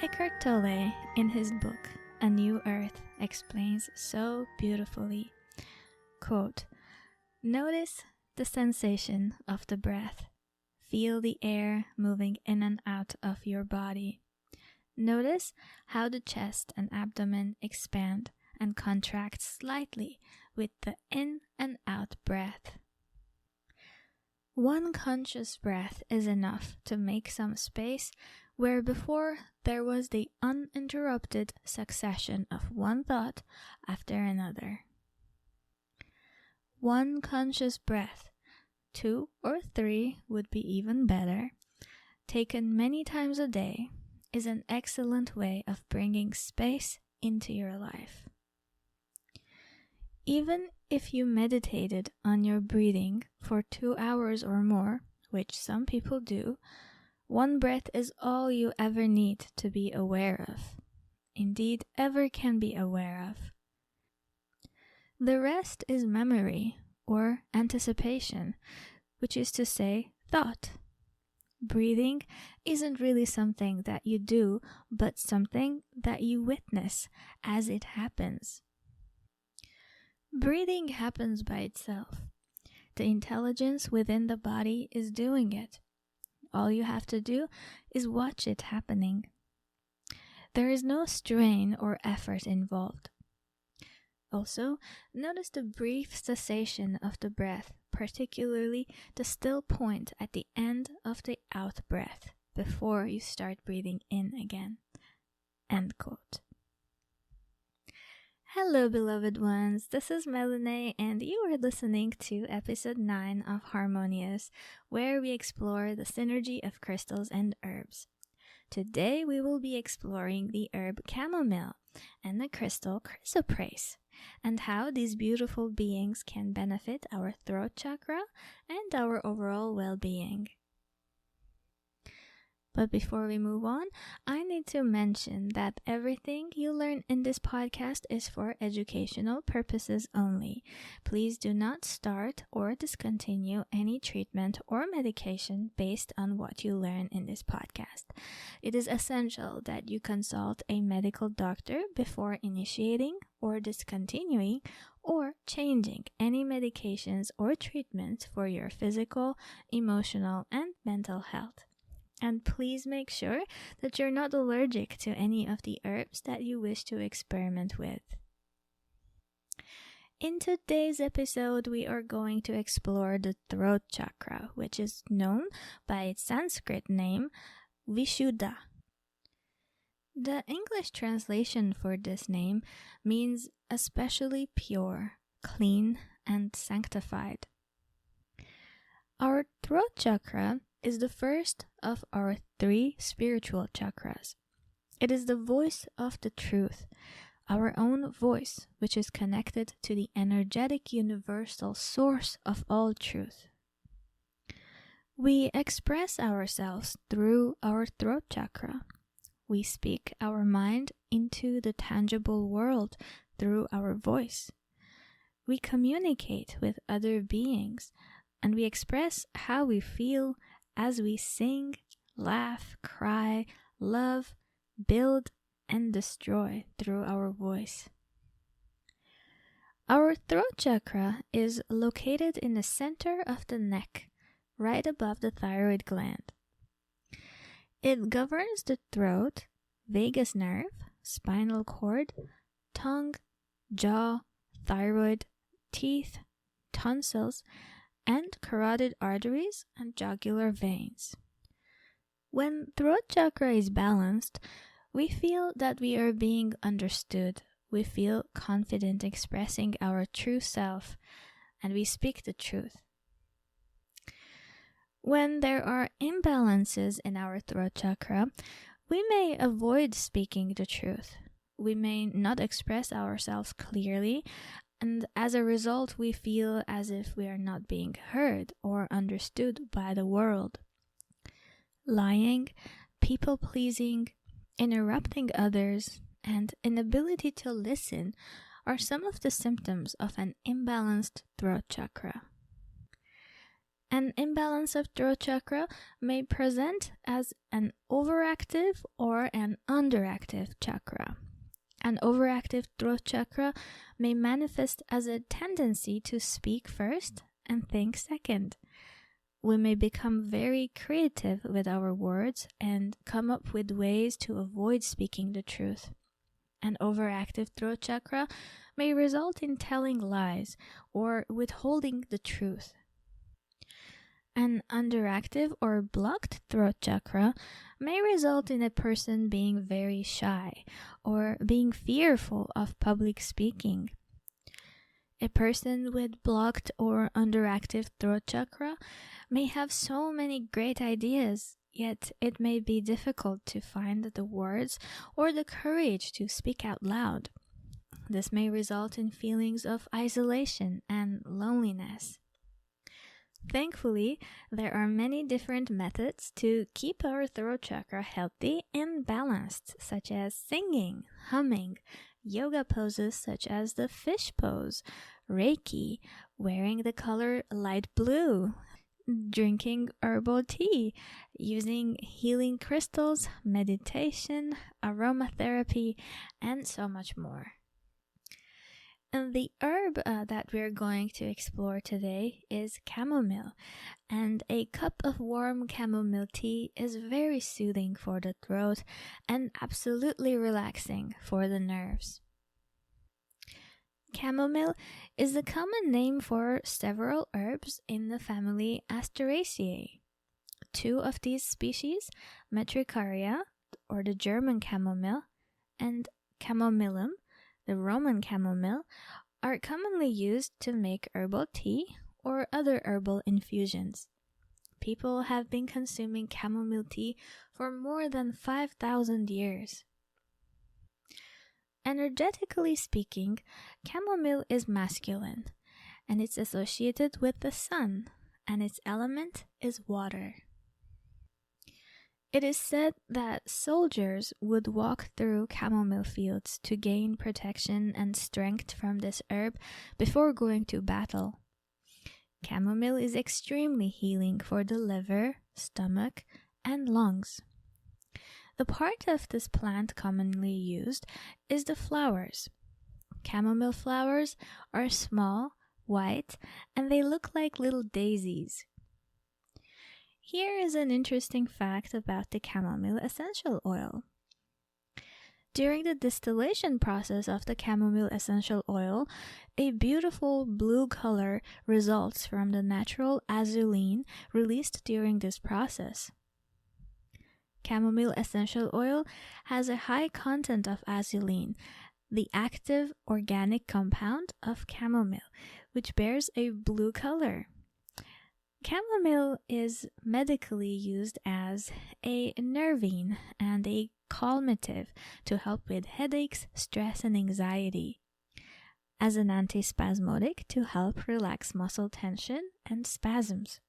Eckhart Tolle, in his book, A New Earth, explains so beautifully, quote, "Notice the sensation of the breath. Feel the air moving in and out of your body. Notice how the chest and abdomen expand and contract slightly with the in and out breath. One conscious breath is enough to make some space where before there was the uninterrupted succession of one thought after another. One conscious breath, 2 or 3 would be even better, taken many times a day, is an excellent way of bringing space into your life. Even if you meditated on your breathing for 2 hours or more, which some people do, one breath is all you ever need to be aware of, indeed ever can be aware of. The rest is memory or anticipation, which is to say, thought. Breathing isn't really something that you do, but something that you witness as it happens. Breathing happens by itself. The intelligence within the body is doing it. All you have to do is watch it happening. There is no strain or effort involved. Also, notice the brief cessation of the breath, particularly the still point at the end of the out breath before you start breathing in again." End quote. Hello, beloved ones. This is Meline, and you are listening to episode 9 of Harmonious, where we explore the synergy of crystals and herbs. Today, we will be exploring the herb Chamomile and the crystal Chrysoprase, and how these beautiful beings can benefit our throat chakra and our overall well-being. But before we move on, I need to mention that everything you learn in this podcast is for educational purposes only. Please do not start or discontinue any treatment or medication based on what you learn in this podcast. It is essential that you consult a medical doctor before initiating or discontinuing or changing any medications or treatments for your physical, emotional, and mental health. And please make sure that you're not allergic to any of the herbs that you wish to experiment with. In today's episode, we are going to explore the throat chakra, which is known by its Sanskrit name, Vishuddha. The English translation for this name means especially pure, clean, and sanctified. Our throat chakra is the first of our 3 spiritual chakras. It is the voice of the truth, our own voice, which is connected to the energetic universal source of all truth. We express ourselves through our throat chakra. We speak our mind into the tangible world through our voice. We communicate with other beings, and we express how we feel as we sing, laugh, cry, love, build, and destroy through our voice. Our throat chakra is located in the center of the neck, right above the thyroid gland. It governs the throat, vagus nerve, spinal cord, tongue, jaw, thyroid, teeth, tonsils, and carotid arteries and jugular veins. When throat chakra is balanced, we feel that we are being understood. We feel confident expressing our true self, and we speak the truth. When there are imbalances in our throat chakra, we may avoid speaking the truth. We may not express ourselves clearly, and as a result, we feel as if we are not being heard or understood by the world. Lying, people-pleasing, interrupting others, and inability to listen are some of the symptoms of an imbalanced throat chakra. An imbalance of throat chakra may present as an overactive or an underactive chakra. An overactive throat chakra may manifest as a tendency to speak first and think second. We may become very creative with our words and come up with ways to avoid speaking the truth. An overactive throat chakra may result in telling lies or withholding the truth. An underactive or blocked throat chakra may result in a person being very shy or being fearful of public speaking. A person with blocked or underactive throat chakra may have so many great ideas, yet it may be difficult to find the words or the courage to speak out loud. This may result in feelings of isolation and loneliness. Thankfully, there are many different methods to keep our throat chakra healthy and balanced, such as singing, humming, yoga poses such as the fish pose, Reiki, wearing the color light blue, drinking herbal tea, using healing crystals, meditation, aromatherapy, and so much more. And the herb that we're going to explore today is chamomile, and a cup of warm chamomile tea is very soothing for the throat and absolutely relaxing for the nerves. Chamomile is the common name for several herbs in the family Asteraceae. Two of these species, Metricaria, or the German chamomile, and Chamomillum, the Roman chamomile, are commonly used to make herbal tea or other herbal infusions. People have been consuming chamomile tea for more than 5,000 years. Energetically speaking, chamomile is masculine, and it's associated with the sun, and its element is water. It is said that soldiers would walk through chamomile fields to gain protection and strength from this herb before going to battle. Chamomile is extremely healing for the liver, stomach, and lungs. The part of this plant commonly used is the flowers. Chamomile flowers are small, white, and they look like little daisies. Here is an interesting fact about the chamomile essential oil. During the distillation process of the chamomile essential oil, a beautiful blue color results from the natural azulene released during this process. Chamomile essential oil has a high content of azulene, the active organic compound of chamomile, which bears a blue color. Chamomile is medically used as a nervine and a calmative to help with headaches, stress, and anxiety, as an antispasmodic to help relax muscle tension and spasms,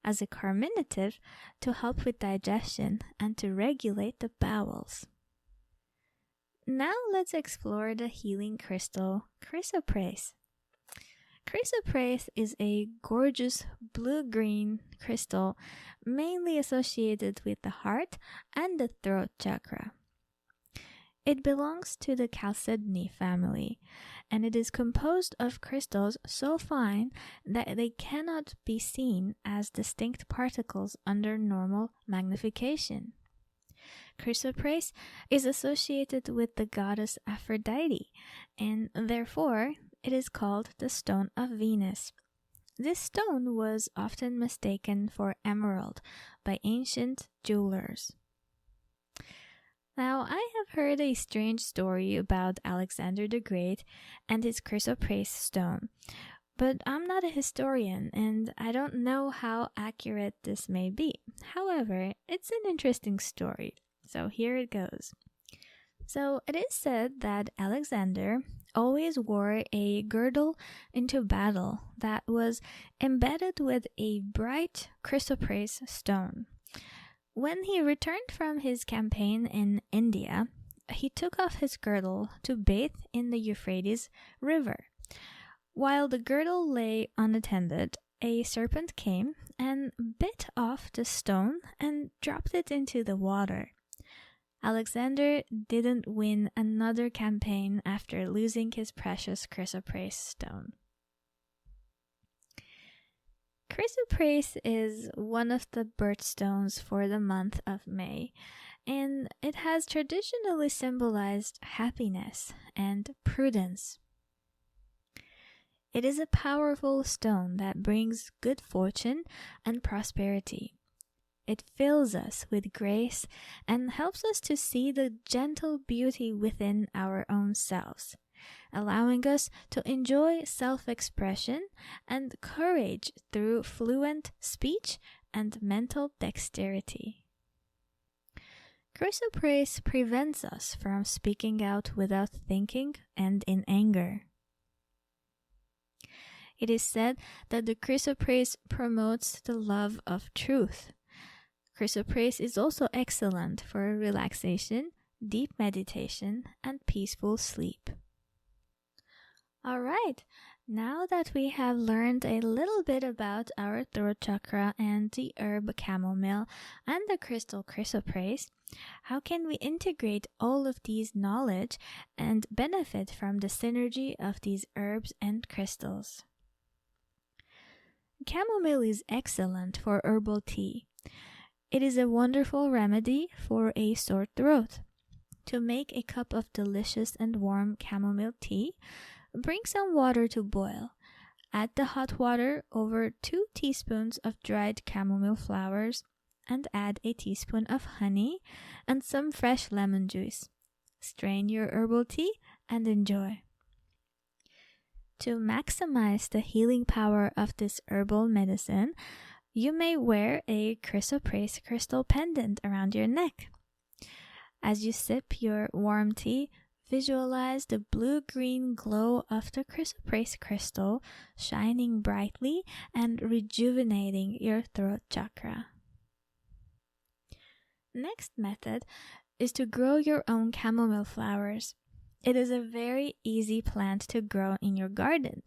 as a carminative to help with digestion and to regulate the bowels. Now let's explore the healing crystal Chrysoprase. Chrysoprase is a gorgeous blue-green crystal mainly associated with the heart and the throat chakra. It belongs to the Chalcedony family, and it is composed of crystals so fine that they cannot be seen as distinct particles under normal magnification. Chrysoprase is associated with the goddess Aphrodite, and therefore it is called the Stone of Venus. This stone was often mistaken for emerald by ancient jewelers. Now, I have heard a strange story about Alexander the Great and his chrysoprase stone, but I'm not a historian and I don't know how accurate this may be. However, it's an interesting story, so here it goes. So, it is said that Alexander always wore a girdle into battle that was embedded with a bright chrysoprase stone. When he returned from his campaign in India, he took off his girdle to bathe in the Euphrates River. While the girdle lay unattended, a serpent came and bit off the stone and dropped it into the water. Alexander didn't win another campaign after losing his precious chrysoprase stone. Chrysoprase is one of the birthstones for the month of May, and it has traditionally symbolized happiness and prudence. It is a powerful stone that brings good fortune and prosperity. It fills us with grace and helps us to see the gentle beauty within our own selves, allowing us to enjoy self-expression and courage through fluent speech and mental dexterity. Chrysoprase prevents us from speaking out without thinking and in anger. It is said that the chrysoprase promotes the love of truth. Chrysoprase is also excellent for relaxation, deep meditation, and peaceful sleep. Alright, now that we have learned a little bit about our throat chakra and the herb chamomile and the crystal chrysoprase, how can we integrate all of these knowledge and benefit from the synergy of these herbs and crystals? Chamomile is excellent for herbal tea. It is a wonderful remedy for a sore throat. To make a cup of delicious and warm chamomile tea, bring some water to boil. Add the hot water over 2 teaspoons of dried chamomile flowers and add a teaspoon of honey and some fresh lemon juice. Strain your herbal tea and enjoy. To maximize the healing power of this herbal medicine, you may wear a chrysoprase crystal pendant around your neck. As you sip your warm tea, visualize the blue-green glow of the chrysoprase crystal shining brightly and rejuvenating your throat chakra. Next method is to grow your own chamomile flowers. It is a very easy plant to grow in your garden.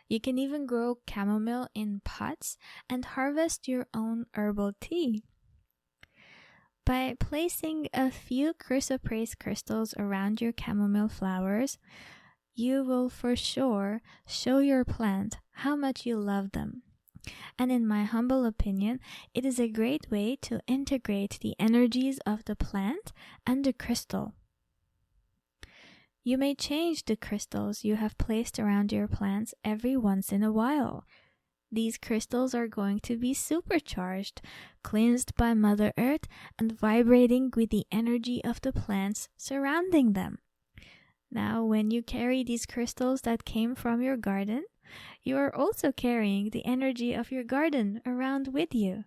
You can even grow chamomile in pots and harvest your own herbal tea. By placing a few chrysoprase crystals around your chamomile flowers, you will for sure show your plant how much you love them. And in my humble opinion, it is a great way to integrate the energies of the plant and the crystal. You may change the crystals you have placed around your plants every once in a while. These crystals are going to be supercharged, cleansed by Mother Earth, and vibrating with the energy of the plants surrounding them. Now, when you carry these crystals that came from your garden, you are also carrying the energy of your garden around with you.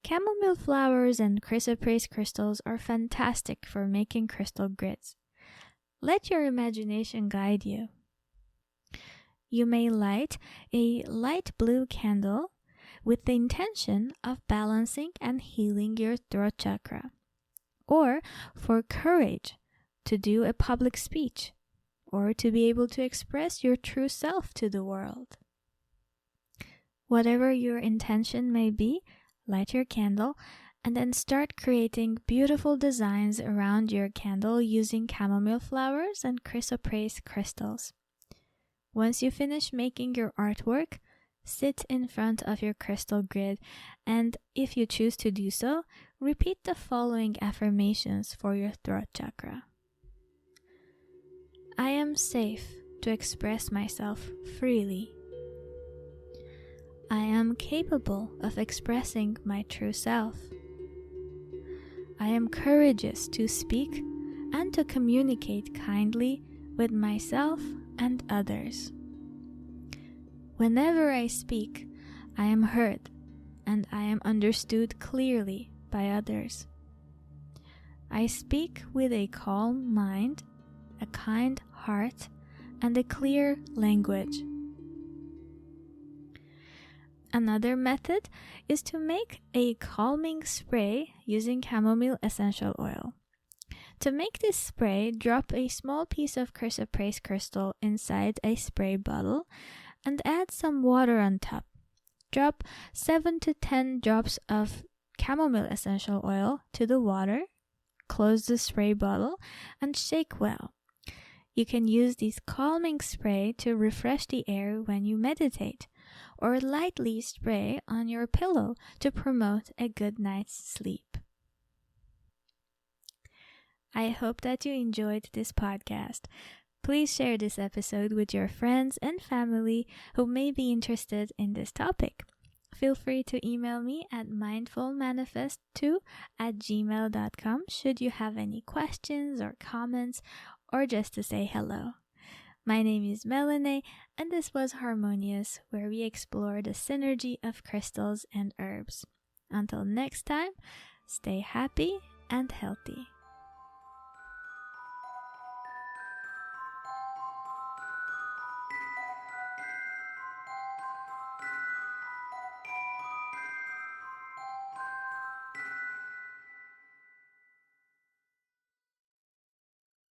Chamomile flowers and chrysoprase crystals are fantastic for making crystal grids. Let your imagination guide you. You may light a light blue candle with the intention of balancing and healing your throat chakra, or for courage to do a public speech, or to be able to express your true self to the world. Whatever your intention may be, light your candle and then start creating beautiful designs around your candle using chamomile flowers and chrysoprase crystals. Once you finish making your artwork, sit in front of your crystal grid and, if you choose to do so, repeat the following affirmations for your throat chakra. I am safe to express myself freely. I am capable of expressing my true self. I am courageous to speak and to communicate kindly with myself and others. Whenever I speak, I am heard and I am understood clearly by others. I speak with a calm mind, a kind heart, and a clear language. Another method is to make a calming spray using chamomile essential oil. To make this spray, drop a small piece of chrysoprase crystal inside a spray bottle and add some water on top. Drop 7 to 10 drops of chamomile essential oil to the water, close the spray bottle, and shake well. You can use this calming spray to refresh the air when you meditate, or lightly spray on your pillow to promote a good night's sleep. I hope that you enjoyed this podcast. Please share this episode with your friends and family who may be interested in this topic. Feel free to email me at mindfulmanifest2@gmail.com should you have any questions or comments, or just to say hello. My name is Meline, and this was Harmonious, where we explore the synergy of crystals and herbs. Until next time, stay happy and healthy.